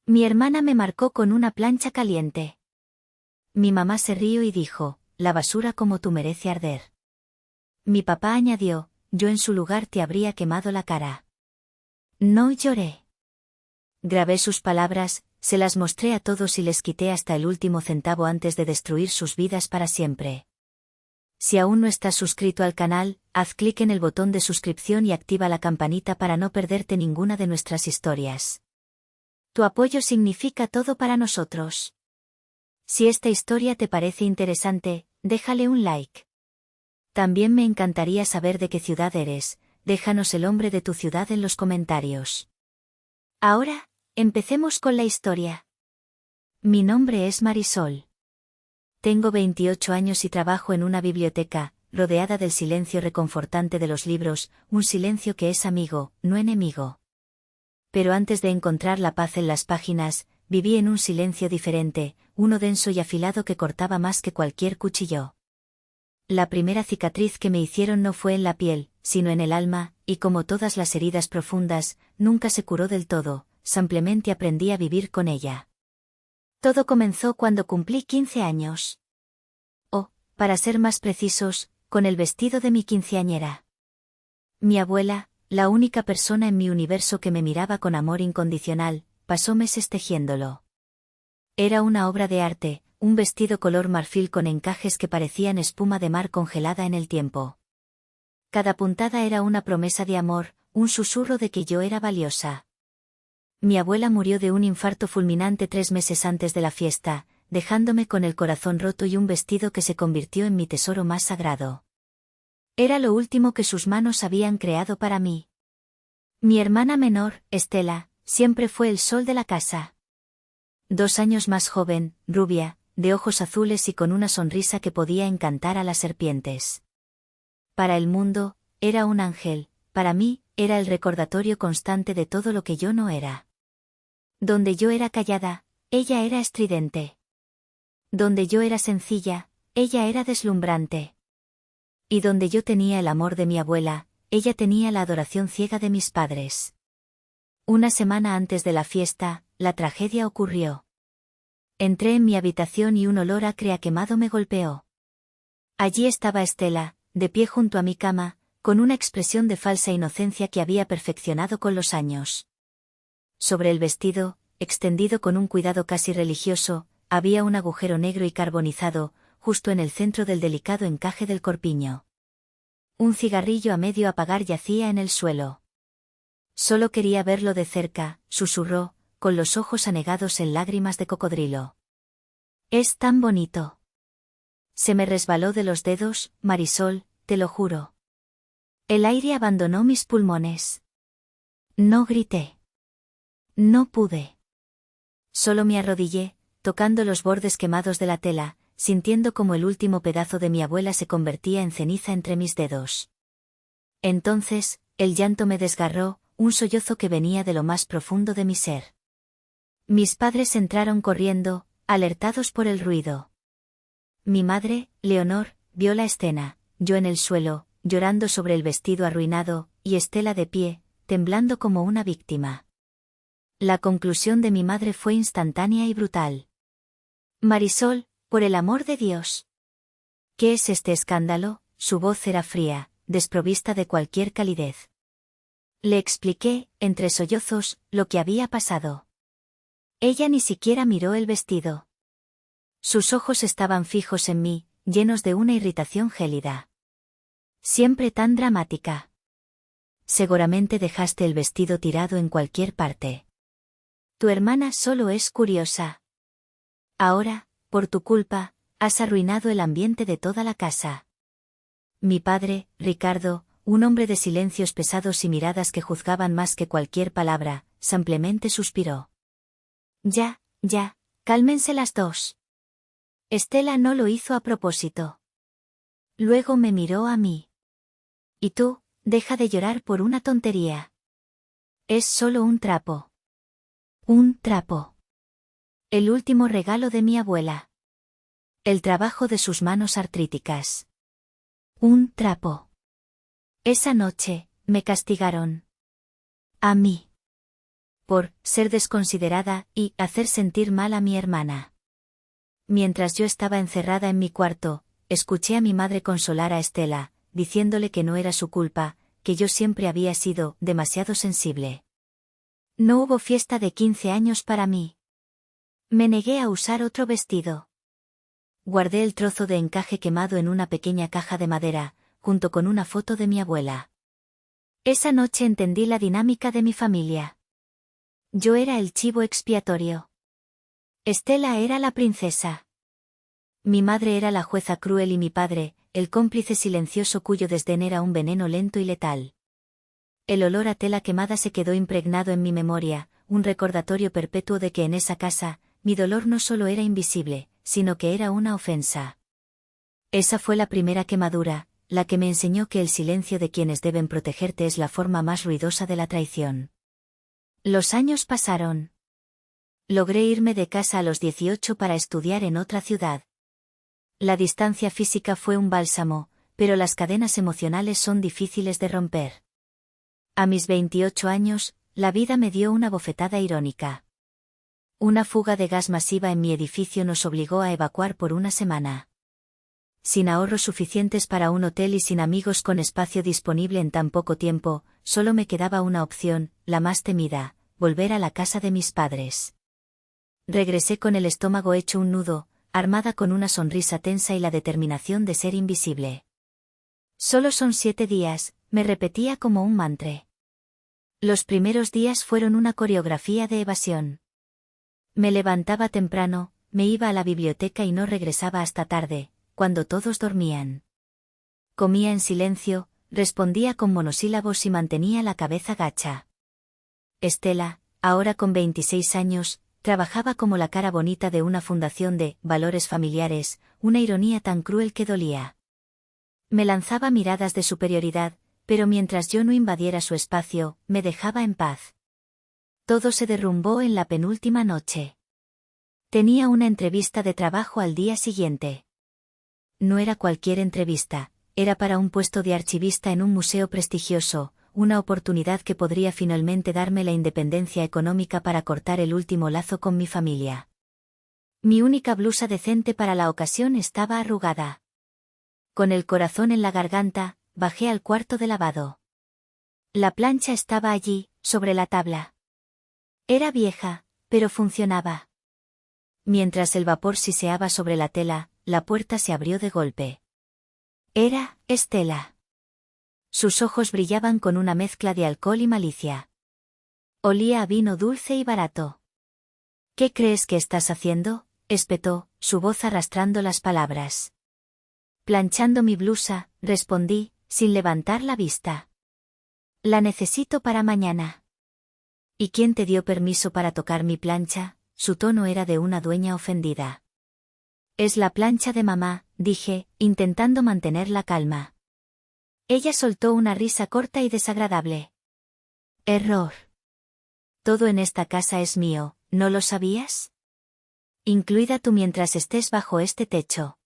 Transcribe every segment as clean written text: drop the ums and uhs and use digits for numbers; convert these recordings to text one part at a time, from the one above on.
Mi hermana me marcó con una plancha caliente. Mi mamá se rió y dijo, la basura como tú merece arder. Mi papá añadió, yo en su lugar te habría quemado la cara. No lloré. Grabé sus palabras, se las mostré a todos y les quité hasta el último centavo antes de destruir sus vidas para siempre. Si aún no estás suscrito al canal, haz clic en el botón de suscripción y activa la campanita para no perderte ninguna de nuestras historias. Tu apoyo significa todo para nosotros. Si esta historia te parece interesante, déjale un like. También me encantaría saber de qué ciudad eres, déjanos el nombre de tu ciudad en los comentarios. Ahora, empecemos con la historia. Mi nombre es Marisol. Tengo 28 años y trabajo en una biblioteca, rodeada del silencio reconfortante de los libros, un silencio que es amigo, no enemigo. Pero antes de encontrar la paz en las páginas, viví en un silencio diferente, uno denso y afilado que cortaba más que cualquier cuchillo. La primera cicatriz que me hicieron no fue en la piel, sino en el alma, y como todas las heridas profundas, nunca se curó del todo, simplemente aprendí a vivir con ella. Todo comenzó cuando cumplí 15 años. O, para ser más precisos, con el vestido de mi quinceañera. Mi abuela, la única persona en mi universo que me miraba con amor incondicional, pasó meses tejiéndolo. Era una obra de arte, un vestido color marfil con encajes que parecían espuma de mar congelada en el tiempo. Cada puntada era una promesa de amor, un susurro de que yo era valiosa. Mi abuela murió de un infarto fulminante 3 meses antes de la fiesta, dejándome con el corazón roto y un vestido que se convirtió en mi tesoro más sagrado. Era lo último que sus manos habían creado para mí. Mi hermana menor, Estela, siempre fue el sol de la casa. 2 años más joven, rubia, de ojos azules y con una sonrisa que podía encantar a las serpientes. Para el mundo, era un ángel, para mí, era el recordatorio constante de todo lo que yo no era. Donde yo era callada, ella era estridente. Donde yo era sencilla, ella era deslumbrante. Y donde yo tenía el amor de mi abuela, ella tenía la adoración ciega de mis padres. Una semana antes de la fiesta, la tragedia ocurrió. Entré en mi habitación y un olor acre a quemado me golpeó. Allí estaba Estela, de pie junto a mi cama, con una expresión de falsa inocencia que había perfeccionado con los años. Sobre el vestido, extendido con un cuidado casi religioso, había un agujero negro y carbonizado, justo en el centro del delicado encaje del corpiño. Un cigarrillo a medio apagar yacía en el suelo. Solo quería verlo de cerca, susurró, con los ojos anegados en lágrimas de cocodrilo. Es tan bonito. Se me resbaló de los dedos, Marisol, te lo juro. El aire abandonó mis pulmones. No grité. No pude. Solo me arrodillé, tocando los bordes quemados de la tela, sintiendo como el último pedazo de mi abuela se convertía en ceniza entre mis dedos. Entonces, el llanto me desgarró, un sollozo que venía de lo más profundo de mi ser. Mis padres entraron corriendo, alertados por el ruido. Mi madre, Leonor, vio la escena, yo en el suelo, llorando sobre el vestido arruinado, y Estela de pie, temblando como una víctima. La conclusión de mi madre fue instantánea y brutal. Marisol, por el amor de Dios. ¿Qué es este escándalo? Su voz era fría, desprovista de cualquier calidez. Le expliqué, entre sollozos, lo que había pasado. Ella ni siquiera miró el vestido. Sus ojos estaban fijos en mí, llenos de una irritación gélida. Siempre tan dramática. Seguramente dejaste el vestido tirado en cualquier parte. Tu hermana solo es curiosa. Ahora, por tu culpa, has arruinado el ambiente de toda la casa. Mi padre, Ricardo, un hombre de silencios pesados y miradas que juzgaban más que cualquier palabra, simplemente suspiró. Ya, cálmense las dos. Estela no lo hizo a propósito. Luego me miró a mí. Y tú, deja de llorar por una tontería. Es solo un trapo. Un trapo. El último regalo de mi abuela. El trabajo de sus manos artríticas. Un trapo. Esa noche, me castigaron. A mí. por ser desconsiderada y hacer sentir mal a mi hermana. Mientras yo estaba encerrada en mi cuarto, escuché a mi madre consolar a Estela, diciéndole que no era su culpa, que yo siempre había sido demasiado sensible. No hubo fiesta de 15 años para mí. Me negué a usar otro vestido. Guardé el trozo de encaje quemado en una pequeña caja de madera, junto con una foto de mi abuela. Esa noche entendí la dinámica de mi familia. Yo era el chivo expiatorio. Estela era la princesa. Mi madre era la jueza cruel y mi padre, el cómplice silencioso cuyo desdén era un veneno lento y letal. El olor a tela quemada se quedó impregnado en mi memoria, un recordatorio perpetuo de que en esa casa, mi dolor no solo era invisible, sino que era una ofensa. Esa fue la primera quemadura, la que me enseñó que el silencio de quienes deben protegerte es la forma más ruidosa de la traición. Los años pasaron. Logré irme de casa a los 18 para estudiar en otra ciudad. La distancia física fue un bálsamo, pero las cadenas emocionales son difíciles de romper. A mis 28 años, la vida me dio una bofetada irónica. Una fuga de gas masiva en mi edificio nos obligó a evacuar por una semana. Sin ahorros suficientes para un hotel y sin amigos con espacio disponible en tan poco tiempo, solo me quedaba una opción, la más temida, volver a la casa de mis padres. Regresé con el estómago hecho un nudo, armada con una sonrisa tensa y la determinación de ser invisible. Solo son 7 días, me repetía como un mantra. Los primeros días fueron una coreografía de evasión. Me levantaba temprano, me iba a la biblioteca y no regresaba hasta tarde, cuando todos dormían. Comía en silencio, respondía con monosílabos y mantenía la cabeza gacha. Estela, ahora con 26 años, trabajaba como la cara bonita de una fundación de valores familiares, una ironía tan cruel que dolía. Me lanzaba miradas de superioridad, pero mientras yo no invadiera su espacio, me dejaba en paz. Todo se derrumbó en la penúltima noche. Tenía una entrevista de trabajo al día siguiente. No era cualquier entrevista, era para un puesto de archivista en un museo prestigioso, una oportunidad que podría finalmente darme la independencia económica para cortar el último lazo con mi familia. Mi única blusa decente para la ocasión estaba arrugada. Con el corazón en la garganta, bajé al cuarto de lavado. La plancha estaba allí, sobre la tabla. Era vieja, pero funcionaba. Mientras el vapor siseaba sobre la tela, la puerta se abrió de golpe. Era Estela. Sus ojos brillaban con una mezcla de alcohol y malicia. Olía a vino dulce y barato. ¿Qué crees que estás haciendo?, espetó, su voz arrastrando las palabras. Planchando mi blusa, respondí, sin levantar la vista. La necesito para mañana. ¿Y quién te dio permiso para tocar mi plancha? Su tono era de una dueña ofendida. Es la plancha de mamá, dije, intentando mantener la calma. Ella soltó una risa corta y desagradable. Error. Todo en esta casa es mío, ¿no lo sabías? Incluida tú mientras estés bajo este techo.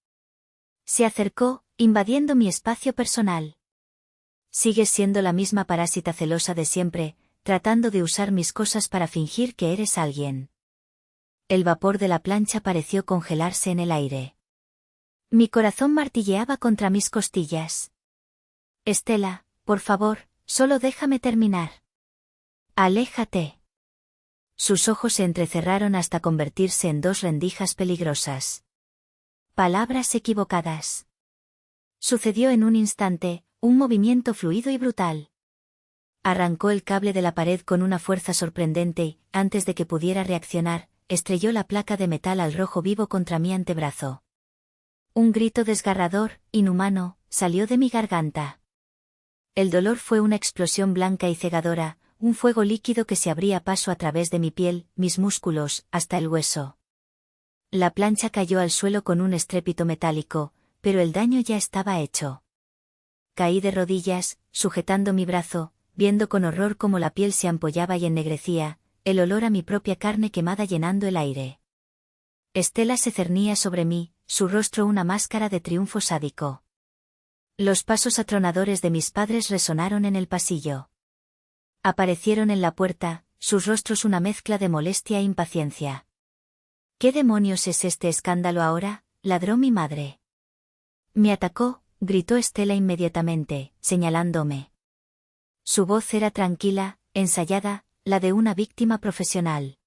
Se acercó, invadiendo mi espacio personal. Sigues siendo la misma parásita celosa de siempre, tratando de usar mis cosas para fingir que eres alguien. El vapor de la plancha pareció congelarse en el aire. Mi corazón martilleaba contra mis costillas. Estela, por favor, solo déjame terminar. Aléjate. Sus ojos se entrecerraron hasta convertirse en 2 rendijas peligrosas. Palabras equivocadas. Sucedió en un instante, un movimiento fluido y brutal. Arrancó el cable de la pared con una fuerza sorprendente y, antes de que pudiera reaccionar, estrelló la placa de metal al rojo vivo contra mi antebrazo. Un grito desgarrador, inhumano, salió de mi garganta. El dolor fue una explosión blanca y cegadora, un fuego líquido que se abría paso a través de mi piel, mis músculos, hasta el hueso. La plancha cayó al suelo con un estrépito metálico, pero el daño ya estaba hecho. Caí de rodillas, sujetando mi brazo, viendo con horror cómo la piel se ampollaba y ennegrecía, el olor a mi propia carne quemada llenando el aire. Estela se cernía sobre mí, su rostro una máscara de triunfo sádico. Los pasos atronadores de mis padres resonaron en el pasillo. Aparecieron en la puerta, sus rostros una mezcla de molestia e impaciencia. ¿Qué demonios es este escándalo ahora?, ladró mi madre. Me atacó, gritó Estela inmediatamente, señalándome. Su voz era tranquila, ensayada, la de una víctima profesional.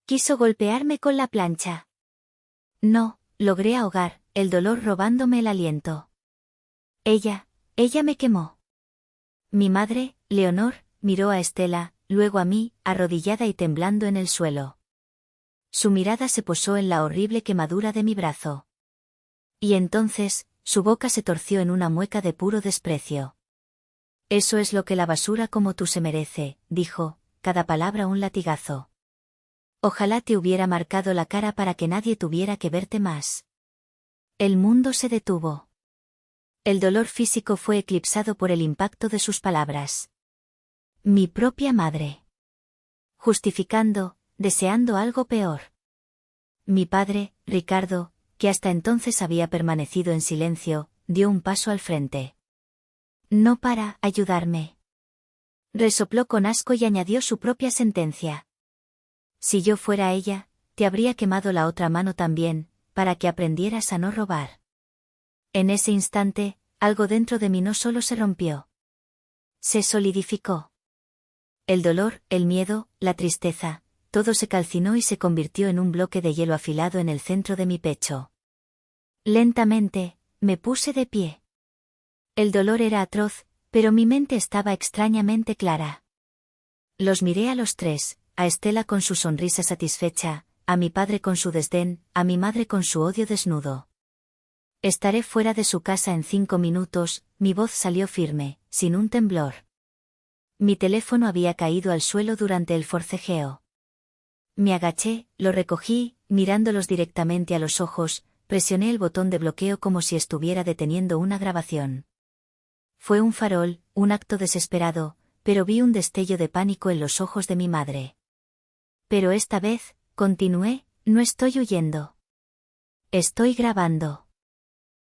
Quiso golpearme con la plancha. No, logré ahogar el dolor robándome el aliento. Ella me quemó. Mi madre, Leonor, miró a Estela, luego a mí, arrodillada y temblando en el suelo. Su mirada se posó en la horrible quemadura de mi brazo. Y entonces, su boca se torció en una mueca de puro desprecio. Eso es lo que la basura como tú se merece, dijo, cada palabra un latigazo. Ojalá te hubiera marcado la cara para que nadie tuviera que verte más. El mundo se detuvo. El dolor físico fue eclipsado por el impacto de sus palabras. Mi propia madre. Justificando, deseando algo peor. Mi padre, Ricardo, que hasta entonces había permanecido en silencio, dio un paso al frente. No para ayudarme. Resopló con asco y añadió su propia sentencia. Si yo fuera ella, te habría quemado la otra mano también, para que aprendieras a no robar. En ese instante, algo dentro de mí no solo se rompió. Se solidificó. El dolor, el miedo, la tristeza, todo se calcinó y se convirtió en un bloque de hielo afilado en el centro de mi pecho. Lentamente, me puse de pie. El dolor era atroz, pero mi mente estaba extrañamente clara. Los miré a los tres, a Estela con su sonrisa satisfecha, a mi padre con su desdén, a mi madre con su odio desnudo. Estaré fuera de su casa en 5 minutos, mi voz salió firme, sin un temblor. Mi teléfono había caído al suelo durante el forcejeo. Me agaché, lo recogí, mirándolos directamente a los ojos, presioné el botón de bloqueo como si estuviera deteniendo una grabación. Fue un farol, un acto desesperado, pero vi un destello de pánico en los ojos de mi madre. Pero esta vez, continué, no estoy huyendo. Estoy grabando.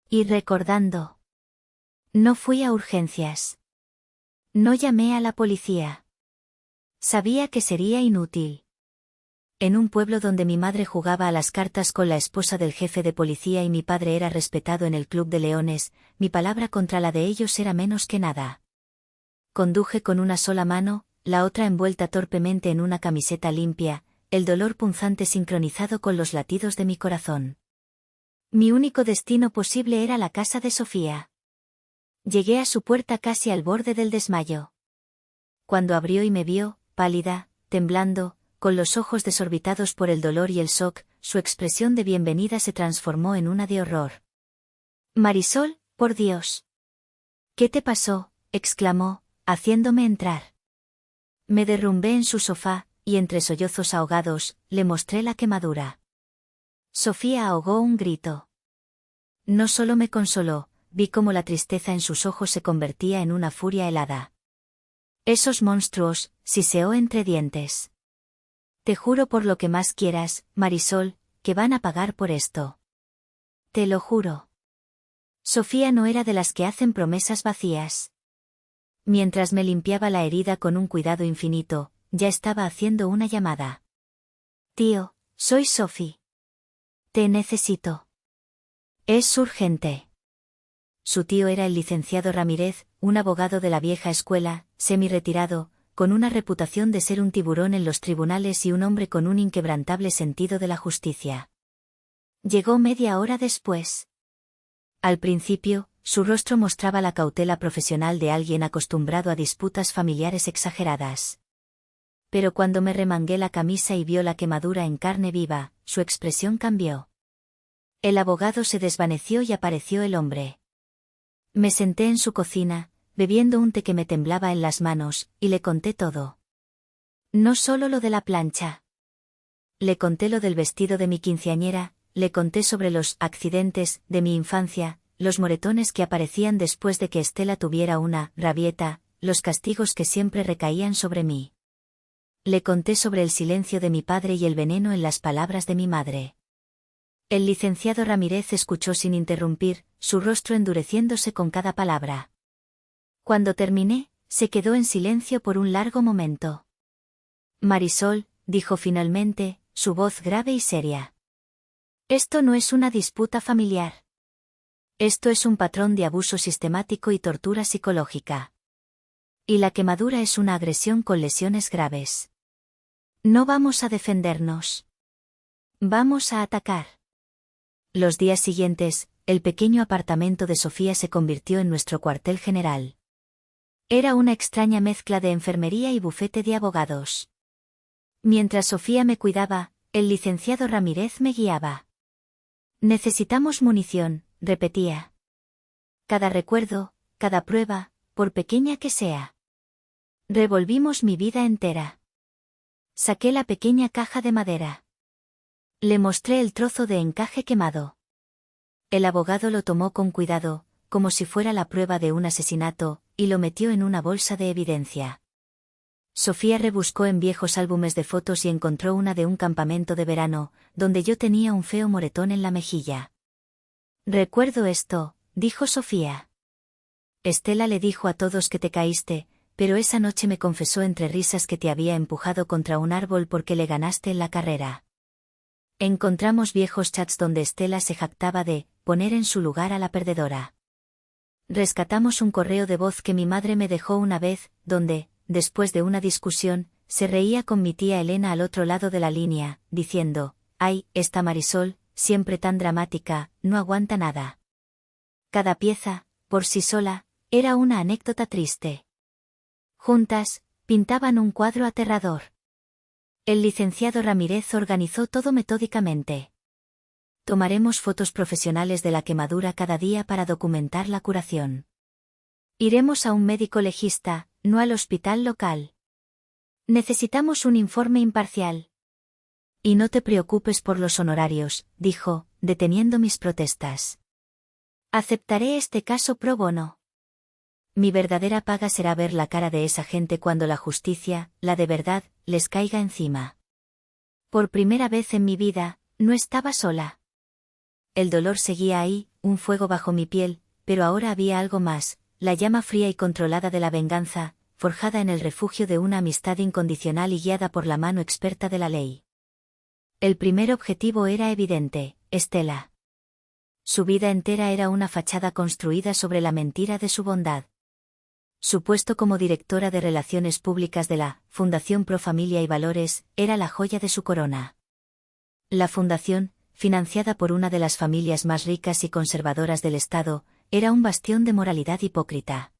Y recordando. No fui a urgencias. No llamé a la policía. Sabía que sería inútil. En un pueblo donde mi madre jugaba a las cartas con la esposa del jefe de policía y mi padre era respetado en el Club de Leones, mi palabra contra la de ellos era menos que nada. Conduje con una sola mano, la otra envuelta torpemente en una camiseta limpia, el dolor punzante sincronizado con los latidos de mi corazón. Mi único destino posible era la casa de Sofía. Llegué a su puerta casi al borde del desmayo. Cuando abrió y me vio, pálida, temblando, con los ojos desorbitados por el dolor y el shock, su expresión de bienvenida se transformó en una de horror. Marisol, por Dios. ¿Qué te pasó?, exclamó, haciéndome entrar. Me derrumbé en su sofá, y entre sollozos ahogados, le mostré la quemadura. Sofía ahogó un grito. No solo me consoló, vi cómo la tristeza en sus ojos se convertía en una furia helada. Esos monstruos, siseó entre dientes. Te juro por lo que más quieras, Marisol, que van a pagar por esto. Te lo juro. Sofía no era de las que hacen promesas vacías. Mientras me limpiaba la herida con un cuidado infinito, ya estaba haciendo una llamada. Tío, soy Sophie. Te necesito. Es urgente. Su tío era el licenciado Ramírez, un abogado de la vieja escuela, semi-retirado, con una reputación de ser un tiburón en los tribunales y un hombre con un inquebrantable sentido de la justicia. Llegó media hora después. Al principio, su rostro mostraba la cautela profesional de alguien acostumbrado a disputas familiares exageradas. Pero cuando me remangué la camisa y vio la quemadura en carne viva, su expresión cambió. El abogado se desvaneció y apareció el hombre. Me senté en su cocina, bebiendo un té que me temblaba en las manos, y le conté todo. No solo lo de la plancha. Le conté lo del vestido de mi quinceañera, le conté sobre los accidentes de mi infancia, los moretones que aparecían después de que Estela tuviera una rabieta, los castigos que siempre recaían sobre mí. Le conté sobre el silencio de mi padre y el veneno en las palabras de mi madre. El licenciado Ramírez escuchó sin interrumpir, su rostro endureciéndose con cada palabra. Cuando terminé, se quedó en silencio por un largo momento. Marisol, dijo finalmente, su voz grave y seria. Esto no es una disputa familiar. Esto es un patrón de abuso sistemático y tortura psicológica. Y la quemadura es una agresión con lesiones graves. No vamos a defendernos. Vamos a atacar. Los días siguientes, el pequeño apartamento de Sofía se convirtió en nuestro cuartel general. Era una extraña mezcla de enfermería y bufete de abogados. Mientras Sofía me cuidaba, el licenciado Ramírez me guiaba. Necesitamos munición, repetía. Cada recuerdo, cada prueba, por pequeña que sea. Revolvimos mi vida entera. Saqué la pequeña caja de madera. Le mostré el trozo de encaje quemado. El abogado lo tomó con cuidado, como si fuera la prueba de un asesinato, y lo metió en una bolsa de evidencia. Sofía rebuscó en viejos álbumes de fotos y encontró una de un campamento de verano, donde yo tenía un feo moretón en la mejilla. Recuerdo esto, dijo Sofía. Estela le dijo a todos que te caíste, pero esa noche me confesó entre risas que te había empujado contra un árbol porque le ganaste en la carrera. Encontramos viejos chats donde Estela se jactaba de poner en su lugar a la perdedora. Rescatamos un correo de voz que mi madre me dejó una vez, donde, después de una discusión, se reía con mi tía Elena al otro lado de la línea, diciendo, «Ay, esta Marisol, siempre tan dramática, no aguanta nada». Cada pieza, por sí sola, era una anécdota triste. Juntas, pintaban un cuadro aterrador. El licenciado Ramírez organizó todo metódicamente. Tomaremos fotos profesionales de la quemadura cada día para documentar la curación. Iremos a un médico legista, no al hospital local. Necesitamos un informe imparcial. Y no te preocupes por los honorarios, dijo, deteniendo mis protestas. Aceptaré este caso pro bono. Mi verdadera paga será ver la cara de esa gente cuando la justicia, la de verdad, les caiga encima. Por primera vez en mi vida, no estaba sola. El dolor seguía ahí, un fuego bajo mi piel, pero ahora había algo más, la llama fría y controlada de la venganza, forjada en el refugio de una amistad incondicional y guiada por la mano experta de la ley. El primer objetivo era evidente, Estela. Su vida entera era una fachada construida sobre la mentira de su bondad. Su puesto como directora de Relaciones Públicas de la Fundación Pro Familia y Valores era la joya de su corona. La fundación, financiada por una de las familias más ricas y conservadoras del Estado, era un bastión de moralidad hipócrita.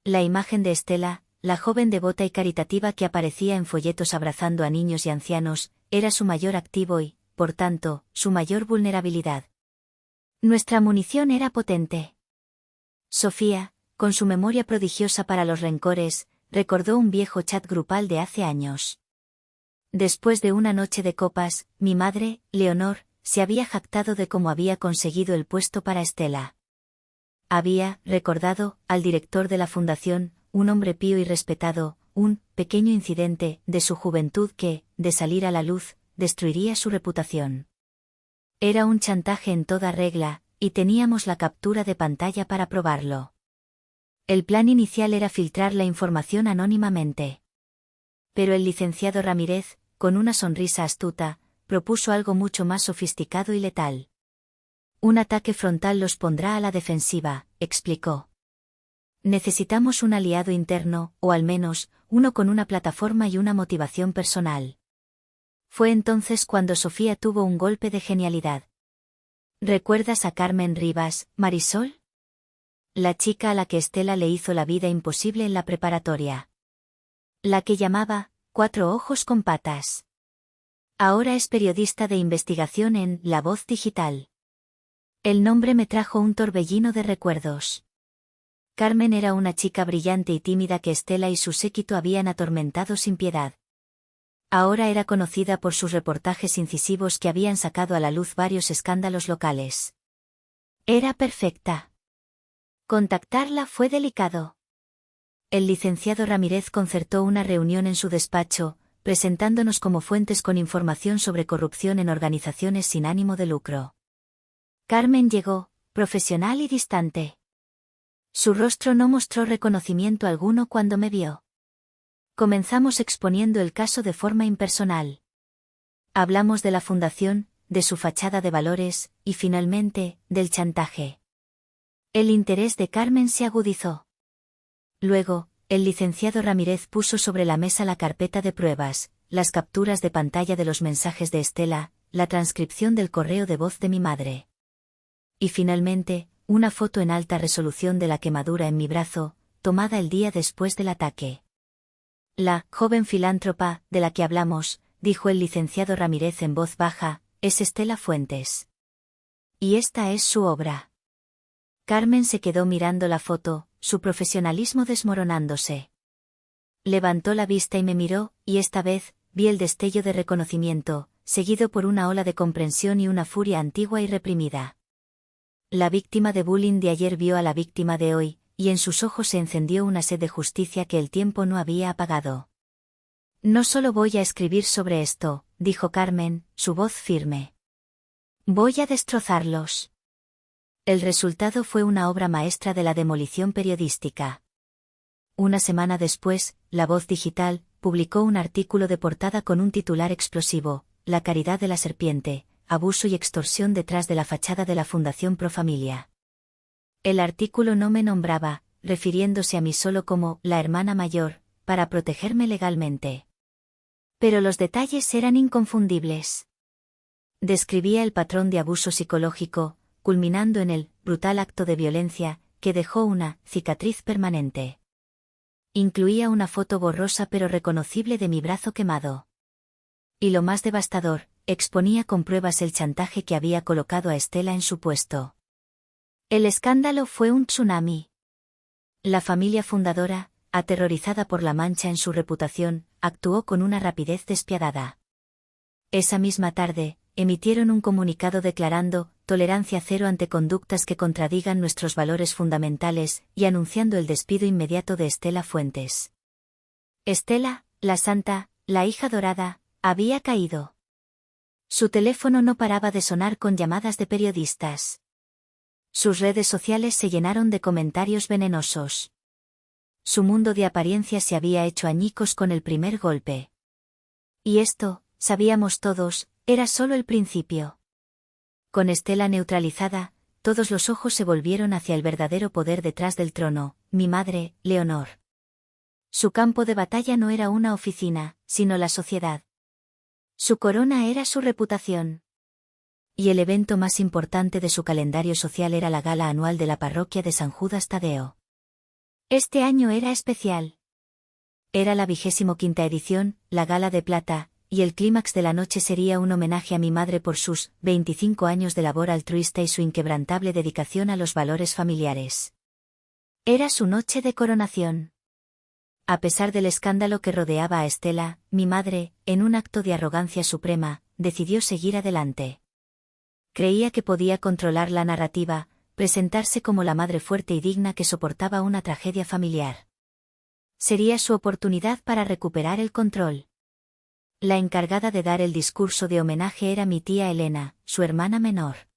La imagen de Estela, la joven devota y caritativa que aparecía en folletos abrazando a niños y ancianos, era su mayor activo y, por tanto, su mayor vulnerabilidad. Nuestra munición era potente. Sofía, con su memoria prodigiosa para los rencores, recordó un viejo chat grupal de hace años. Después de una noche de copas, mi madre, Leonor, se había jactado de cómo había conseguido el puesto para Estela. Había, recordado, al director de la fundación, un hombre pío y respetado, un pequeño incidente de su juventud que, de salir a la luz, destruiría su reputación. Era un chantaje en toda regla, y teníamos la captura de pantalla para probarlo. El plan inicial era filtrar la información anónimamente. Pero el licenciado Ramírez, con una sonrisa astuta, propuso algo mucho más sofisticado y letal. Un ataque frontal los pondrá a la defensiva, explicó. Necesitamos un aliado interno, o al menos, uno con una plataforma y una motivación personal. Fue entonces cuando Sofía tuvo un golpe de genialidad. ¿Recuerdas a Carmen Rivas, Marisol? La chica a la que Estela le hizo la vida imposible en la preparatoria. La que llamaba, Cuatro ojos con patas. Ahora es periodista de investigación en La Voz Digital. El nombre me trajo un torbellino de recuerdos. Carmen era una chica brillante y tímida que Estela y su séquito habían atormentado sin piedad. Ahora era conocida por sus reportajes incisivos que habían sacado a la luz varios escándalos locales. Era perfecta. Contactarla fue delicado. El licenciado Ramírez concertó una reunión en su despacho, presentándonos como fuentes con información sobre corrupción en organizaciones sin ánimo de lucro. Carmen llegó, profesional y distante. Su rostro no mostró reconocimiento alguno cuando me vio. Comenzamos exponiendo el caso de forma impersonal. Hablamos de la fundación, de su fachada de valores, y finalmente, del chantaje. El interés de Carmen se agudizó. Luego, el licenciado Ramírez puso sobre la mesa la carpeta de pruebas, las capturas de pantalla de los mensajes de Estela, la transcripción del correo de voz de mi madre. Y finalmente, una foto en alta resolución de la quemadura en mi brazo, tomada el día después del ataque. La joven filántropa, de la que hablamos, dijo el licenciado Ramírez en voz baja, es Estela Fuentes. Y esta es su obra. Carmen se quedó mirando la foto, su profesionalismo desmoronándose. Levantó la vista y me miró, y esta vez, vi el destello de reconocimiento, seguido por una ola de comprensión y una furia antigua y reprimida. La víctima de bullying de ayer vio a la víctima de hoy, y en sus ojos se encendió una sed de justicia que el tiempo no había apagado. No solo voy a escribir sobre esto, dijo Carmen, su voz firme. Voy a destrozarlos. El resultado fue una obra maestra de la demolición periodística. Una semana después, La Voz Digital publicó un artículo de portada con un titular explosivo: La caridad de la serpiente, abuso y extorsión detrás de la fachada de la Fundación Pro Familia. El artículo no me nombraba, refiriéndose a mí solo como la hermana mayor, para protegerme legalmente. Pero los detalles eran inconfundibles. Describía el patrón de abuso psicológico, culminando en el brutal acto de violencia, que dejó una cicatriz permanente. Incluía una foto borrosa pero reconocible de mi brazo quemado. Y lo más devastador, exponía con pruebas el chantaje que había colocado a Estela en su puesto. El escándalo fue un tsunami. La familia fundadora, aterrorizada por la mancha en su reputación, actuó con una rapidez despiadada. Esa misma tarde, emitieron un comunicado declarando tolerancia cero ante conductas que contradigan nuestros valores fundamentales y anunciando el despido inmediato de Estela Fuentes. Estela, la santa, la hija dorada, había caído. Su teléfono no paraba de sonar con llamadas de periodistas. Sus redes sociales se llenaron de comentarios venenosos. Su mundo de apariencias se había hecho añicos con el primer golpe. Y esto, sabíamos todos, era solo el principio. Con Estela neutralizada, todos los ojos se volvieron hacia el verdadero poder detrás del trono, mi madre, Leonor. Su campo de batalla no era una oficina, sino la sociedad. Su corona era su reputación. Y el evento más importante de su calendario social era la gala anual de la parroquia de San Judas Tadeo. Este año era especial. Era la 25ª edición, la gala de plata, y el clímax de la noche sería un homenaje a mi madre por sus 25 años de labor altruista y su inquebrantable dedicación a los valores familiares. Era su noche de coronación. A pesar del escándalo que rodeaba a Estela, mi madre, en un acto de arrogancia suprema, decidió seguir adelante. Creía que podía controlar la narrativa, presentarse como la madre fuerte y digna que soportaba una tragedia familiar. Sería su oportunidad para recuperar el control. La encargada de dar el discurso de homenaje era mi tía Elena, su hermana menor.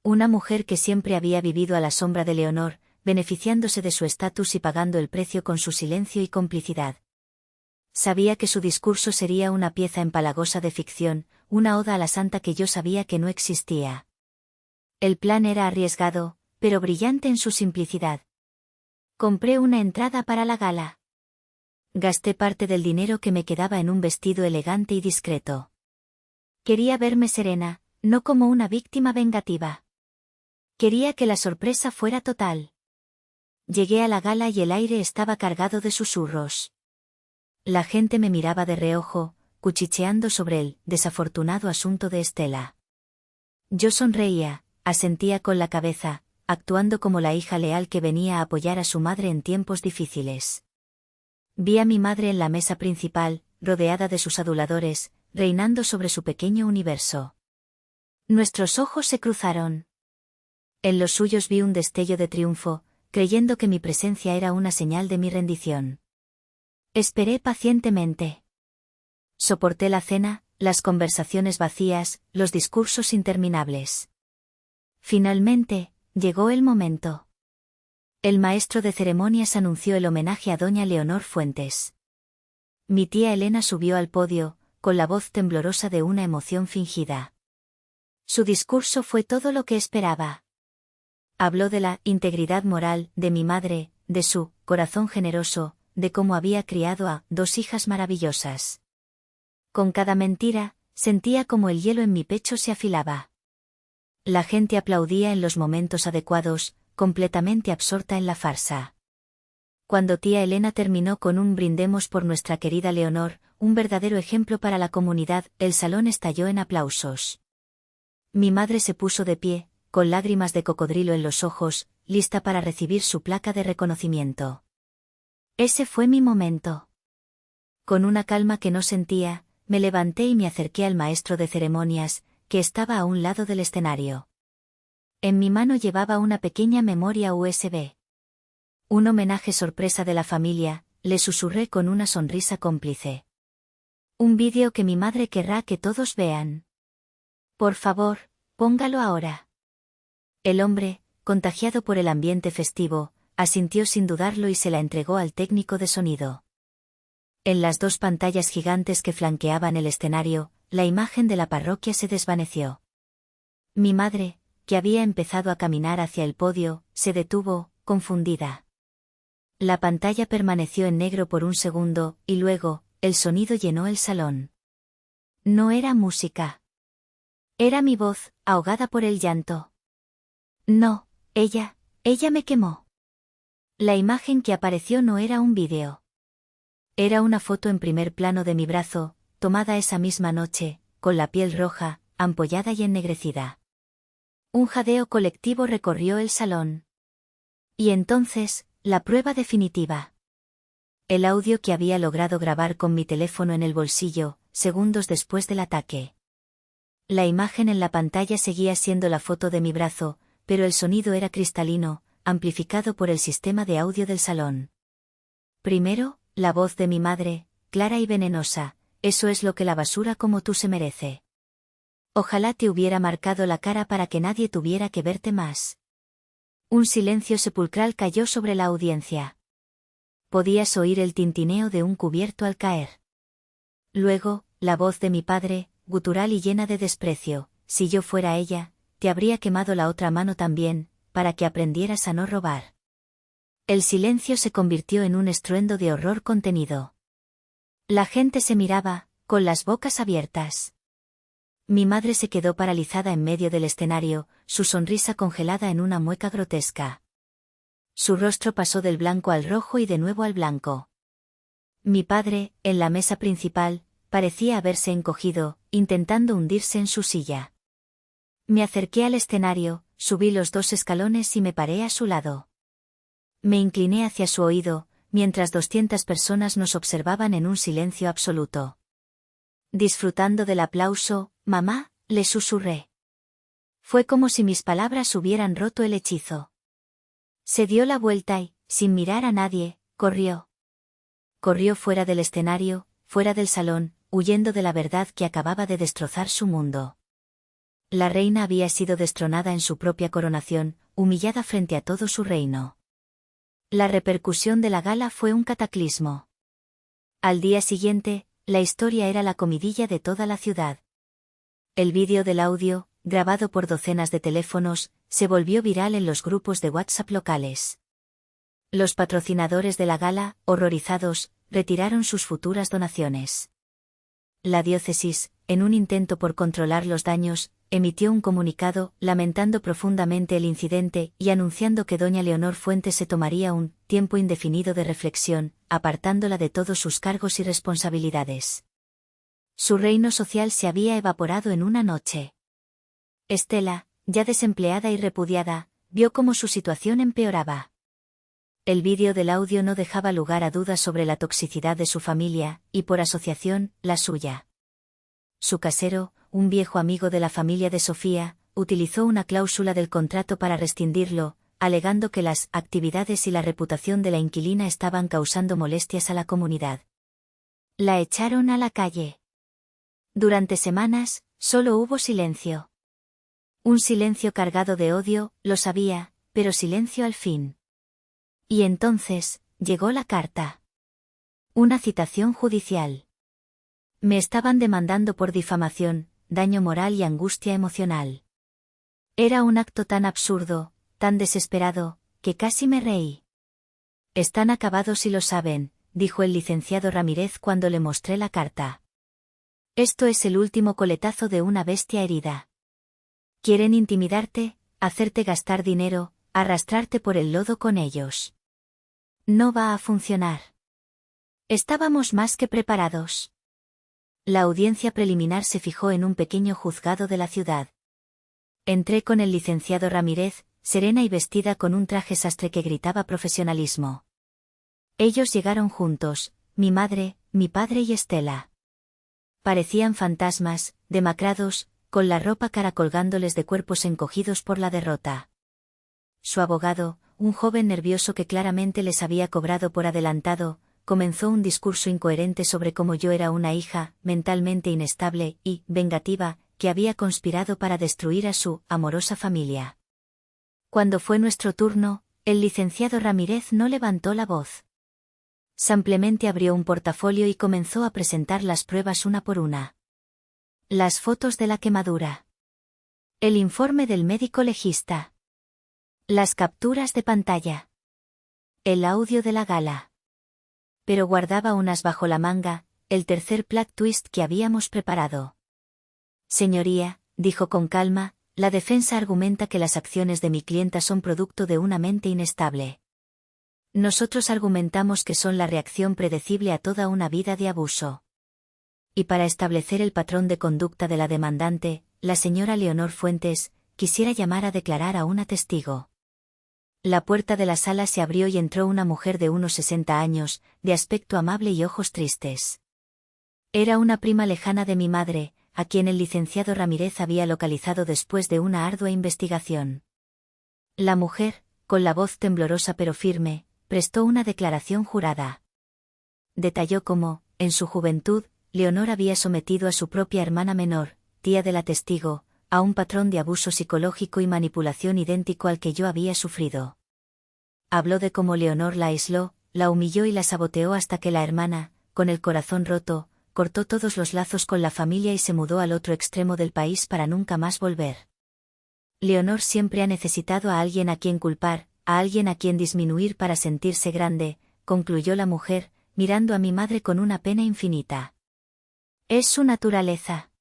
Una mujer que siempre había vivido a la sombra de Leonor, beneficiándose de su estatus y pagando el precio con su silencio y complicidad. Sabía que su discurso sería una pieza empalagosa de ficción, una oda a la santa que yo sabía que no existía. El plan era arriesgado, pero brillante en su simplicidad. Compré una entrada para la gala. Gasté parte del dinero que me quedaba en un vestido elegante y discreto. Quería verme serena, no como una víctima vengativa. Quería que la sorpresa fuera total. Llegué a la gala y el aire estaba cargado de susurros. La gente me miraba de reojo, cuchicheando sobre el desafortunado asunto de Estela. Yo sonreía, asentía con la cabeza, actuando como la hija leal que venía a apoyar a su madre en tiempos difíciles. Vi a mi madre en la mesa principal, rodeada de sus aduladores, reinando sobre su pequeño universo. Nuestros ojos se cruzaron. En los suyos vi un destello de triunfo, creyendo que mi presencia era una señal de mi rendición. Esperé pacientemente. Soporté la cena, las conversaciones vacías, los discursos interminables. Finalmente, llegó el momento. El maestro de ceremonias anunció el homenaje a doña Leonor Fuentes. Mi tía Elena subió al podio, con la voz temblorosa de una emoción fingida. Su discurso fue todo lo que esperaba. Habló de la integridad moral de mi madre, de su corazón generoso, de cómo había criado a 2 hijas maravillosas. Con cada mentira, sentía como el hielo en mi pecho se afilaba. La gente aplaudía en los momentos adecuados, completamente absorta en la farsa. Cuando tía Elena terminó con un brindemos por nuestra querida Leonor, un verdadero ejemplo para la comunidad, el salón estalló en aplausos. Mi madre se puso de pie, con lágrimas de cocodrilo en los ojos, lista para recibir su placa de reconocimiento. Ese fue mi momento. Con una calma que no sentía, me levanté y me acerqué al maestro de ceremonias, que estaba a un lado del escenario. En mi mano llevaba una pequeña memoria USB. Un homenaje sorpresa de la familia, le susurré con una sonrisa cómplice. Un vídeo que mi madre querrá que todos vean. Por favor, póngalo ahora. El hombre, contagiado por el ambiente festivo, asintió sin dudarlo y se la entregó al técnico de sonido. En las 2 pantallas gigantes que flanqueaban el escenario, la imagen de la parroquia se desvaneció. Mi madre, que había empezado a caminar hacia el podio, se detuvo, confundida. La pantalla permaneció en negro por un segundo, y luego, el sonido llenó el salón. No era música. Era mi voz, ahogada por el llanto. No, ella me quemó. La imagen que apareció no era un vídeo. Era una foto en primer plano de mi brazo, tomada esa misma noche, con la piel roja, ampollada y ennegrecida. Un jadeo colectivo recorrió el salón. Y entonces, la prueba definitiva. El audio que había logrado grabar con mi teléfono en el bolsillo, segundos después del ataque. La imagen en la pantalla seguía siendo la foto de mi brazo, pero el sonido era cristalino, amplificado por el sistema de audio del salón. Primero, la voz de mi madre, clara y venenosa: eso es lo que la basura como tú se merece. Ojalá te hubiera marcado la cara para que nadie tuviera que verte más. Un silencio sepulcral cayó sobre la audiencia. Podías oír el tintineo de un cubierto al caer. Luego, la voz de mi padre, gutural y llena de desprecio: si yo fuera ella, te habría quemado la otra mano también, para que aprendieras a no robar. El silencio se convirtió en un estruendo de horror contenido. La gente se miraba, con las bocas abiertas. Mi madre se quedó paralizada en medio del escenario, su sonrisa congelada en una mueca grotesca. Su rostro pasó del blanco al rojo y de nuevo al blanco. Mi padre, en la mesa principal, parecía haberse encogido, intentando hundirse en su silla. Me acerqué al escenario, subí los 2 escalones y me paré a su lado. Me incliné hacia su oído, mientras 200 personas nos observaban en un silencio absoluto. Disfrutando del aplauso, mamá, le susurré. Fue como si mis palabras hubieran roto el hechizo. Se dio la vuelta y, sin mirar a nadie, corrió. Corrió fuera del escenario, fuera del salón, huyendo de la verdad que acababa de destrozar su mundo. La reina había sido destronada en su propia coronación, humillada frente a todo su reino. La repercusión de la gala fue un cataclismo. Al día siguiente, la historia era la comidilla de toda la ciudad. El vídeo del audio, grabado por docenas de teléfonos, se volvió viral en los grupos de WhatsApp locales. Los patrocinadores de la gala, horrorizados, retiraron sus futuras donaciones. La diócesis, en un intento por controlar los daños, emitió un comunicado, lamentando profundamente el incidente y anunciando que doña Leonor Fuentes se tomaría un tiempo indefinido de reflexión, apartándola de todos sus cargos y responsabilidades. Su reino social se había evaporado en una noche. Estela, ya desempleada y repudiada, vio cómo su situación empeoraba. El vídeo del audio no dejaba lugar a dudas sobre la toxicidad de su familia, y por asociación, la suya. Su casero, un viejo amigo de la familia de Sofía, utilizó una cláusula del contrato para rescindirlo, alegando que las actividades y la reputación de la inquilina estaban causando molestias a la comunidad. La echaron a la calle. Durante semanas, solo hubo silencio. Un silencio cargado de odio, lo sabía, pero silencio al fin. Y entonces, llegó la carta. Una citación judicial. Me estaban demandando por difamación, daño moral y angustia emocional. Era un acto tan absurdo, tan desesperado, que casi me reí. Están acabados y lo saben, dijo el licenciado Ramírez cuando le mostré la carta. Esto es el último coletazo de una bestia herida. Quieren intimidarte, hacerte gastar dinero, arrastrarte por el lodo con ellos. No va a funcionar. Estábamos más que preparados. La audiencia preliminar se fijó en un pequeño juzgado de la ciudad. Entré con el licenciado Ramírez, serena y vestida con un traje sastre que gritaba profesionalismo. Ellos llegaron juntos, mi madre, mi padre y Estela. Parecían fantasmas, demacrados, con la ropa cara colgándoles de cuerpos encogidos por la derrota. Su abogado, un joven nervioso que claramente les había cobrado por adelantado, comenzó un discurso incoherente sobre cómo yo era una hija, mentalmente inestable y vengativa, que había conspirado para destruir a su amorosa familia. Cuando fue nuestro turno, el licenciado Ramírez no levantó la voz. Simplemente abrió un portafolio y comenzó a presentar las pruebas una por una. Las fotos de la quemadura. El informe del médico legista. Las capturas de pantalla. El audio de la gala. Pero guardaba unas bajo la manga, el tercer plot twist que habíamos preparado. Señoría, dijo con calma, la defensa argumenta que las acciones de mi clienta son producto de una mente inestable. Nosotros argumentamos que son la reacción predecible a toda una vida de abuso. Y para establecer el patrón de conducta de la demandante, la señora Leonor Fuentes, quisiera llamar a declarar a una testigo. La puerta de la sala se abrió y entró una mujer de unos 60 años, de aspecto amable y ojos tristes. Era una prima lejana de mi madre, a quien el licenciado Ramírez había localizado después de una ardua investigación. La mujer, con la voz temblorosa pero firme, prestó una declaración jurada. Detalló cómo, en su juventud, Leonor había sometido a su propia hermana menor, tía de la testigo, a un patrón de abuso psicológico y manipulación idéntico al que yo había sufrido. Habló de cómo Leonor la aisló, la humilló y la saboteó hasta que la hermana, con el corazón roto, cortó todos los lazos con la familia y se mudó al otro extremo del país para nunca más volver. Leonor siempre ha necesitado a alguien a quien culpar, a alguien a quien disminuir para sentirse grande, concluyó la mujer, mirando a mi madre con una pena infinita. Es su naturaleza.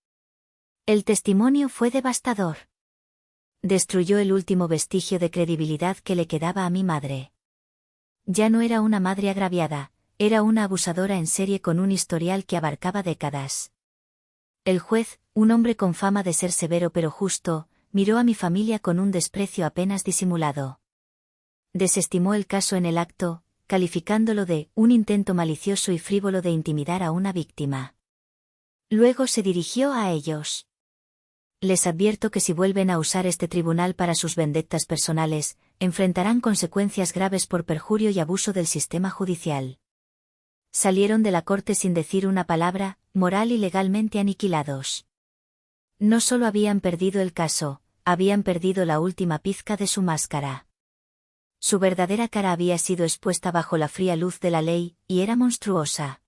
El testimonio fue devastador. Destruyó el último vestigio de credibilidad que le quedaba a mi madre. Ya no era una madre agraviada, era una abusadora en serie con un historial que abarcaba décadas. El juez, un hombre con fama de ser severo pero justo, miró a mi familia con un desprecio apenas disimulado. Desestimó el caso en el acto, calificándolo de un intento malicioso y frívolo de intimidar a una víctima. Luego se dirigió a ellos. Les advierto que si vuelven a usar este tribunal para sus vendettas personales, enfrentarán consecuencias graves por perjurio y abuso del sistema judicial. Salieron de la corte sin decir una palabra, moral y legalmente aniquilados. No solo habían perdido el caso, habían perdido la última pizca de su máscara. Su verdadera cara había sido expuesta bajo la fría luz de la ley, y era monstruosa.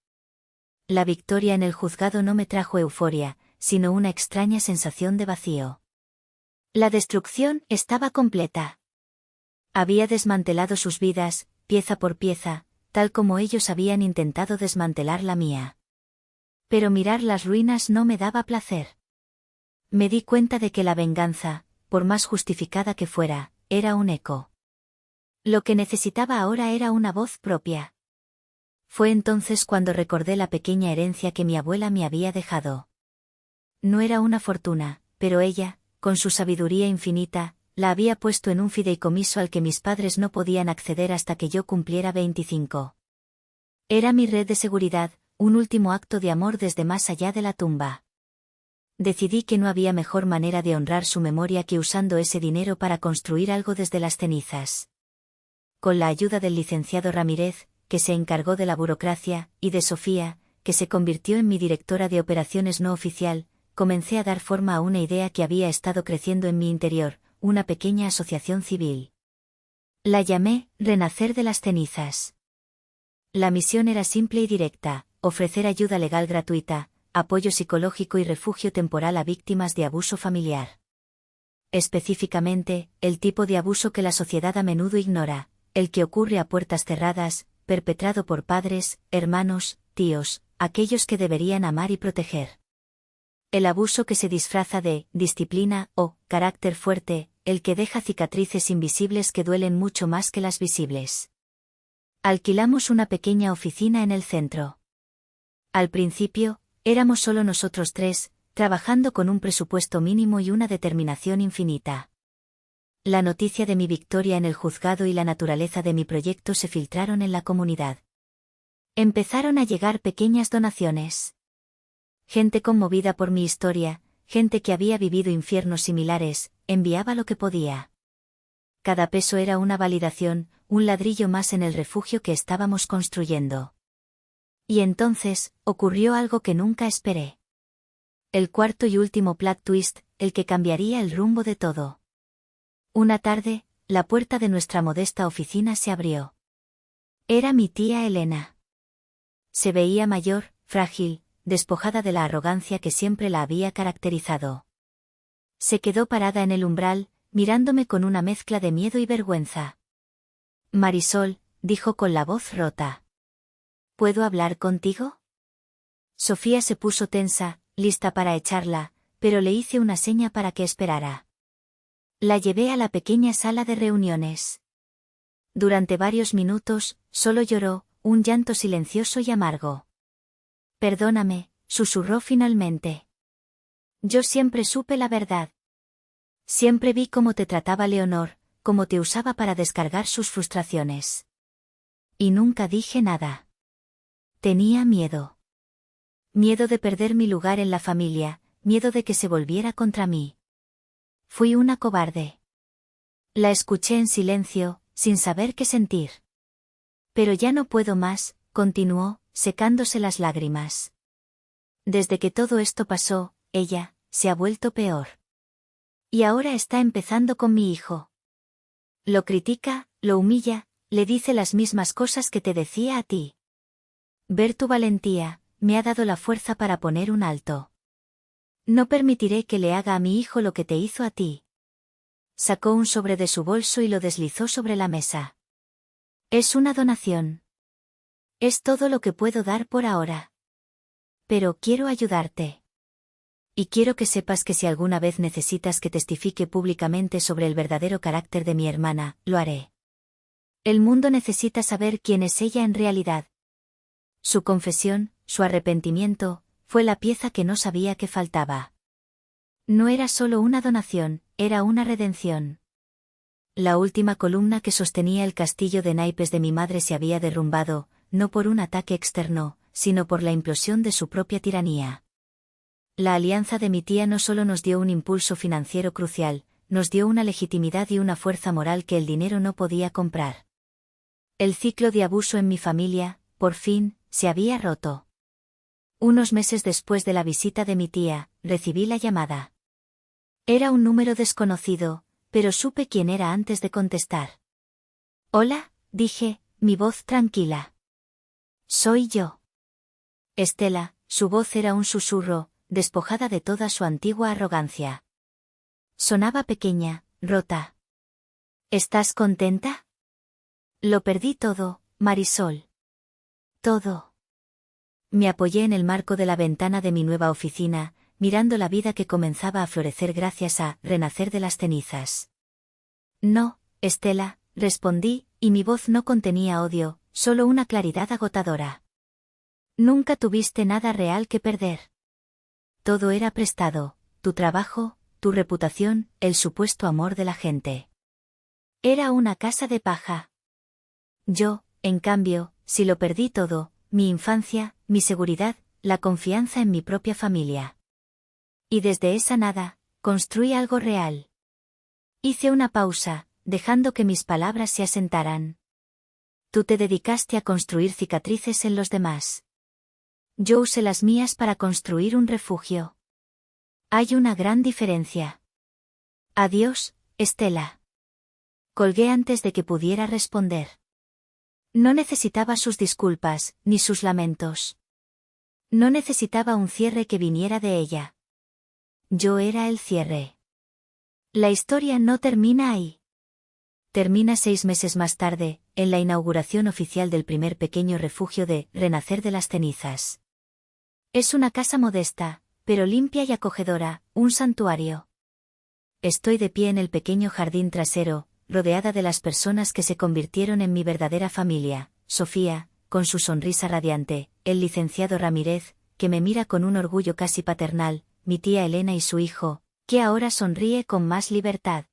La victoria en el juzgado no me trajo euforia, sino una extraña sensación de vacío. La destrucción estaba completa. Había desmantelado sus vidas, pieza por pieza, tal como ellos habían intentado desmantelar la mía. Pero mirar las ruinas no me daba placer. Me di cuenta de que la venganza, por más justificada que fuera, era un eco. Lo que necesitaba ahora era una voz propia. Fue entonces cuando recordé la pequeña herencia que mi abuela me había dejado. No era una fortuna, pero ella, con su sabiduría infinita, la había puesto en un fideicomiso al que mis padres no podían acceder hasta que yo cumpliera 25. Era mi red de seguridad, un último acto de amor desde más allá de la tumba. Decidí que no había mejor manera de honrar su memoria que usando ese dinero para construir algo desde las cenizas. Con la ayuda del licenciado Ramírez, que se encargó de la burocracia, y de Sofía, que se convirtió en mi directora de operaciones no oficial, comencé a dar forma a una idea que había estado creciendo en mi interior, una pequeña asociación civil. La llamé Renacer de las cenizas. La misión era simple y directa: ofrecer ayuda legal gratuita, apoyo psicológico y refugio temporal a víctimas de abuso familiar. Específicamente, el tipo de abuso que la sociedad a menudo ignora, el que ocurre a puertas cerradas, perpetrado por padres, hermanos, tíos, aquellos que deberían amar y proteger. El abuso que se disfraza de disciplina o carácter fuerte, el que deja cicatrices invisibles que duelen mucho más que las visibles. Alquilamos una pequeña oficina en el centro. Al principio, éramos solo nosotros tres, trabajando con un presupuesto mínimo y una determinación infinita. La noticia de mi victoria en el juzgado y la naturaleza de mi proyecto se filtraron en la comunidad. Empezaron a llegar pequeñas donaciones. Gente conmovida por mi historia, gente que había vivido infiernos similares, enviaba lo que podía. Cada peso era una validación, un ladrillo más en el refugio que estábamos construyendo. Y entonces, ocurrió algo que nunca esperé. El cuarto y último plot twist, el que cambiaría el rumbo de todo. Una tarde, la puerta de nuestra modesta oficina se abrió. Era mi tía Elena. Se veía mayor, frágil, despojada de la arrogancia que siempre la había caracterizado. Se quedó parada en el umbral, mirándome con una mezcla de miedo y vergüenza. Marisol, dijo con la voz rota. ¿Puedo hablar contigo? Sofía se puso tensa, lista para echarla, pero le hice una seña para que esperara. La llevé a la pequeña sala de reuniones. Durante varios minutos, solo lloró, un llanto silencioso y amargo. Perdóname, susurró finalmente. Yo siempre supe la verdad. Siempre vi cómo te trataba Leonor, cómo te usaba para descargar sus frustraciones. Y nunca dije nada. Tenía miedo. Miedo de perder mi lugar en la familia, miedo de que se volviera contra mí. Fui una cobarde. La escuché en silencio, sin saber qué sentir. Pero ya no puedo más, continuó, secándose las lágrimas. Desde que todo esto pasó, ella se ha vuelto peor. Y ahora está empezando con mi hijo. Lo critica, lo humilla, le dice las mismas cosas que te decía a ti. Ver tu valentía me ha dado la fuerza para poner un alto. No permitiré que le haga a mi hijo lo que te hizo a ti. Sacó un sobre de su bolso y lo deslizó sobre la mesa. Es una donación. Es todo lo que puedo dar por ahora. Pero quiero ayudarte. Y quiero que sepas que si alguna vez necesitas que testifique públicamente sobre el verdadero carácter de mi hermana, lo haré. El mundo necesita saber quién es ella en realidad. Su confesión, su arrepentimiento, fue la pieza que no sabía que faltaba. No era solo una donación, era una redención. La última columna que sostenía el castillo de naipes de mi madre se había derrumbado, no por un ataque externo, sino por la implosión de su propia tiranía. La alianza de mi tía no solo nos dio un impulso financiero crucial, nos dio una legitimidad y una fuerza moral que el dinero no podía comprar. El ciclo de abuso en mi familia, por fin, se había roto. Unos meses después de la visita de mi tía, recibí la llamada. Era un número desconocido, pero supe quién era antes de contestar. Hola, dije, mi voz tranquila. Soy yo. Estela, su voz era un susurro, despojada de toda su antigua arrogancia. Sonaba pequeña, rota. ¿Estás contenta? Lo perdí todo, Marisol. Todo. Me apoyé en el marco de la ventana de mi nueva oficina, mirando la vida que comenzaba a florecer gracias a renacer de las cenizas. No, Estela, respondí, y mi voz no contenía odio, solo una claridad agotadora. Nunca tuviste nada real que perder. Todo era prestado, tu trabajo, tu reputación, el supuesto amor de la gente. Era una casa de paja. Yo, en cambio, si lo perdí todo, mi infancia, mi seguridad, la confianza en mi propia familia. Y desde esa nada, construí algo real. Hice una pausa, dejando que mis palabras se asentaran. Tú te dedicaste a construir cicatrices en los demás. Yo usé las mías para construir un refugio. Hay una gran diferencia. Adiós, Estela. Colgué antes de que pudiera responder. No necesitaba sus disculpas, ni sus lamentos. No necesitaba un cierre que viniera de ella. Yo era el cierre. La historia no termina ahí. Termina 6 meses más tarde, en la inauguración oficial del primer pequeño refugio de Renacer de las Cenizas. Es una casa modesta, pero limpia y acogedora, un santuario. Estoy de pie en el pequeño jardín trasero, rodeada de las personas que se convirtieron en mi verdadera familia, Sofía, con su sonrisa radiante, el licenciado Ramírez, que me mira con un orgullo casi paternal, mi tía Elena y su hijo, que ahora sonríe con más libertad.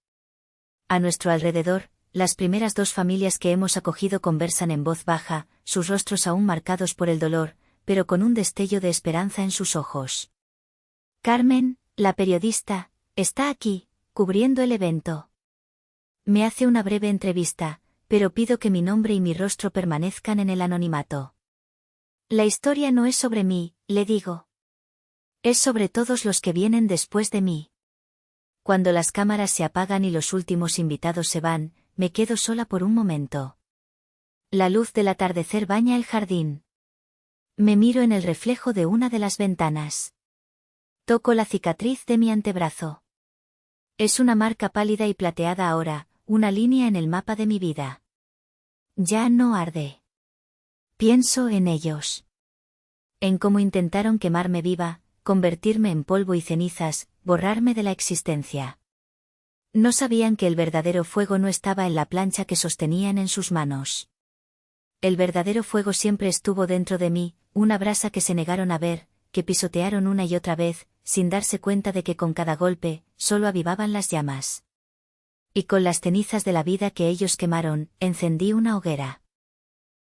A nuestro alrededor, las primeras 2 familias que hemos acogido conversan en voz baja, sus rostros aún marcados por el dolor, pero con un destello de esperanza en sus ojos. Carmen, la periodista, está aquí, cubriendo el evento. Me hace una breve entrevista, pero pido que mi nombre y mi rostro permanezcan en el anonimato. La historia no es sobre mí, le digo. Es sobre todos los que vienen después de mí. Cuando las cámaras se apagan y los últimos invitados se van, me quedo sola por un momento. La luz del atardecer baña el jardín. Me miro en el reflejo de una de las ventanas. Toco la cicatriz de mi antebrazo. Es una marca pálida y plateada ahora, una línea en el mapa de mi vida. Ya no arde. Pienso en ellos. En cómo intentaron quemarme viva, convertirme en polvo y cenizas, borrarme de la existencia. No sabían que el verdadero fuego no estaba en la plancha que sostenían en sus manos. El verdadero fuego siempre estuvo dentro de mí, una brasa que se negaron a ver, que pisotearon una y otra vez, sin darse cuenta de que con cada golpe, solo avivaban las llamas. Y con las cenizas de la vida que ellos quemaron, encendí una hoguera.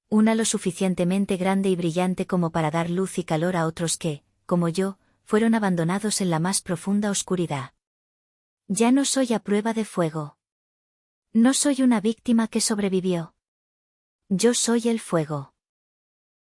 Una lo suficientemente grande y brillante como para dar luz y calor a otros que, como yo, fueron abandonados en la más profunda oscuridad. Ya no soy a prueba de fuego. No soy una víctima que sobrevivió. Yo soy el fuego.